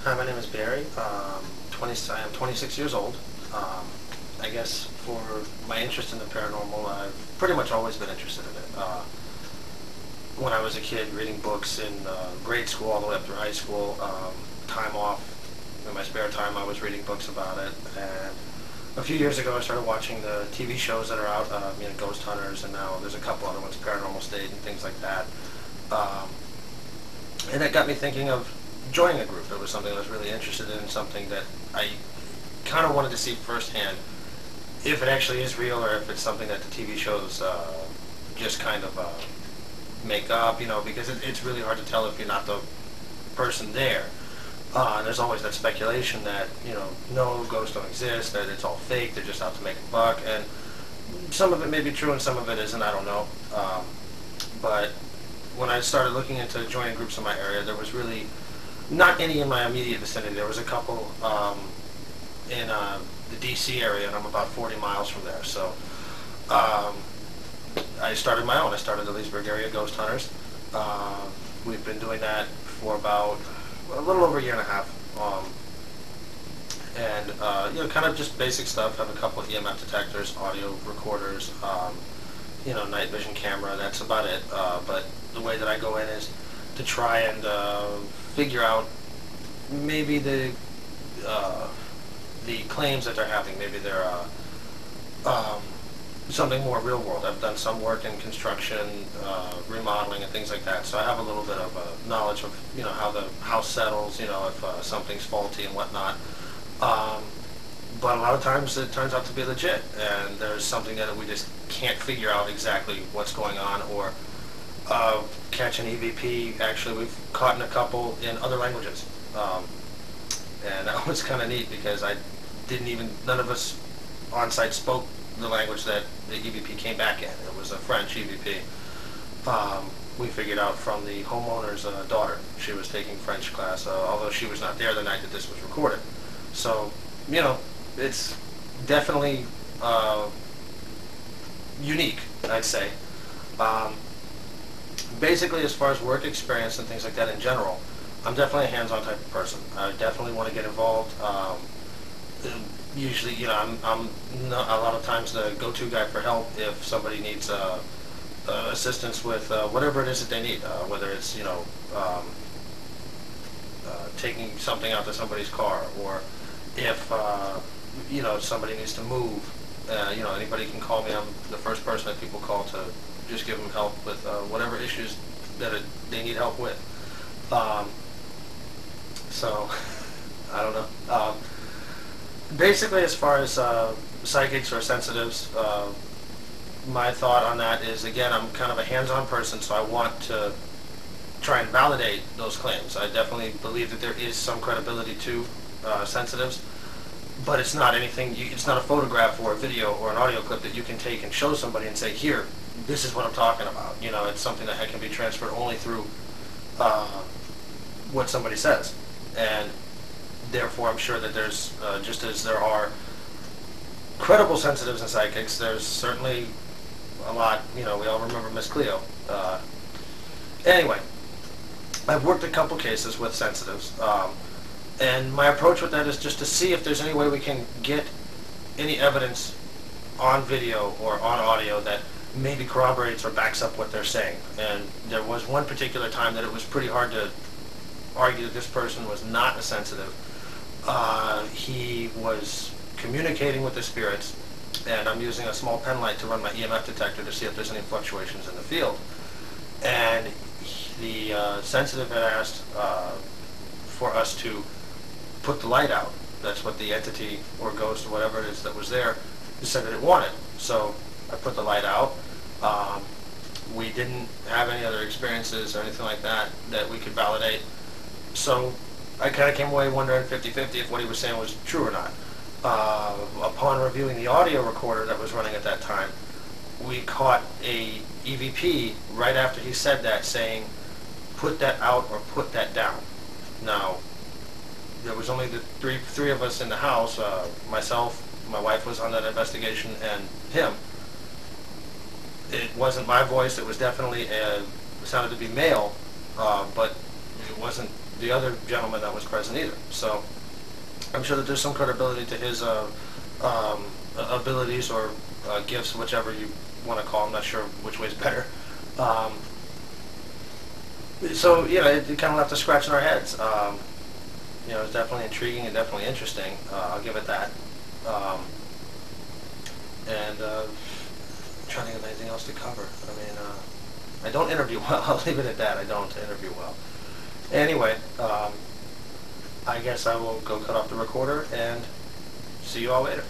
Hi, my name is Barry. I am 26 years old. I guess for my interest in the paranormal, I've pretty much always been interested in it. When I was a kid, reading books in grade school all the way up through high school, time off, in my spare time I was reading books about it. And a few years ago I started watching the TV shows that are out, Ghost Hunters, and now there's a couple other ones, Paranormal State and things like that. And that got me thinking of joining a group. It was something I was really interested in, something that I kind of wanted to see firsthand if it actually is real or if it's something that the TV shows just kind of make up, because it's really hard to tell if you're not the person there. And there's always that speculation that, no, ghosts don't exist, that it's all fake, they're just out to make a buck, and some of it may be true and some of it isn't, I don't know. But when I started looking into joining groups in my area, there was really not any in my immediate vicinity. There was a couple in the D.C. area, and I'm about 40 miles from there. So I started my own. I started the Leesburg Area Ghost Hunters. We've been doing that for about a little over a year and a half. Kind of just basic stuff. Have a couple of EMF detectors, audio recorders, night vision camera. That's about it. But the way that I go in is to try and figure out maybe the claims that they're having. Maybe they're something more real world. I've done some work in construction, remodeling, and things like that. So I have a little bit of knowledge of how the house settles. If something's faulty and whatnot. But a lot of times it turns out to be legit, and there's something that we just can't figure out exactly what's going on, or catch an EVP. Actually, we've caught in a couple in other languages, and that was kind of neat because none of us on site spoke the language that the EVP came back in. It was a French EVP. We figured out from the homeowner's daughter. She was taking French class, although she was not there the night that this was recorded. So, it's definitely unique, I'd say. Basically, as far as work experience and things like that in general, I'm definitely a hands-on type of person. I definitely want to get involved. Usually, I'm not, a lot of times the go-to guy for help if somebody needs assistance with whatever it is that they need, whether it's taking something out to somebody's car, or if somebody needs to move. Anybody can call me. I'm the first person that people call to just give them help with whatever issues that they need help with. So, I don't know. Basically, as far as psychics or sensitives, my thought on that is, again, I'm kind of a hands-on person, so I want to try and validate those claims. I definitely believe that there is some credibility to sensitives, but it's not anything, it's not a photograph or a video or an audio clip that you can take and show somebody and say, here, this is what I'm talking about. It's something that can be transferred only through what somebody says. And therefore, I'm sure that there's, just as there are credible sensitives and psychics, there's certainly a lot, we all remember Miss Cleo. Anyway, I've worked a couple cases with sensitives, and my approach with that is just to see if there's any way we can get any evidence on video or on audio that maybe corroborates or backs up what they're saying. And there was one particular time that it was pretty hard to argue that this person was not a sensitive. He was communicating with the spirits, and I'm using a small pen light to run my EMF detector to see if there's any fluctuations in the field. And the sensitive had asked for us to put the light out. That's what the entity or ghost or whatever it is that was there said that it wanted. So I put the light out. We didn't have any other experiences or anything like that that we could validate. So I kind of came away wondering 50-50 if what he was saying was true or not. Upon reviewing the audio recorder that was running at that time, we caught a EVP right after he said that saying, put that out or put that down. Now, there was only the three of us in the house, myself, my wife was on that investigation, and him. It wasn't my voice, it was definitely, sounded to be male, but it wasn't the other gentleman that was present either. So I'm sure that there's some credibility to his abilities or gifts, whichever you want to call them. Not sure which way's better. So it kind of left us scratching our heads. It's definitely intriguing and definitely interesting. I'll give it that. And I'm trying to think of anything else to cover. I mean, I don't interview well. I'll leave it at that. I don't interview well. Anyway, I guess I will go cut off the recorder and see you all later.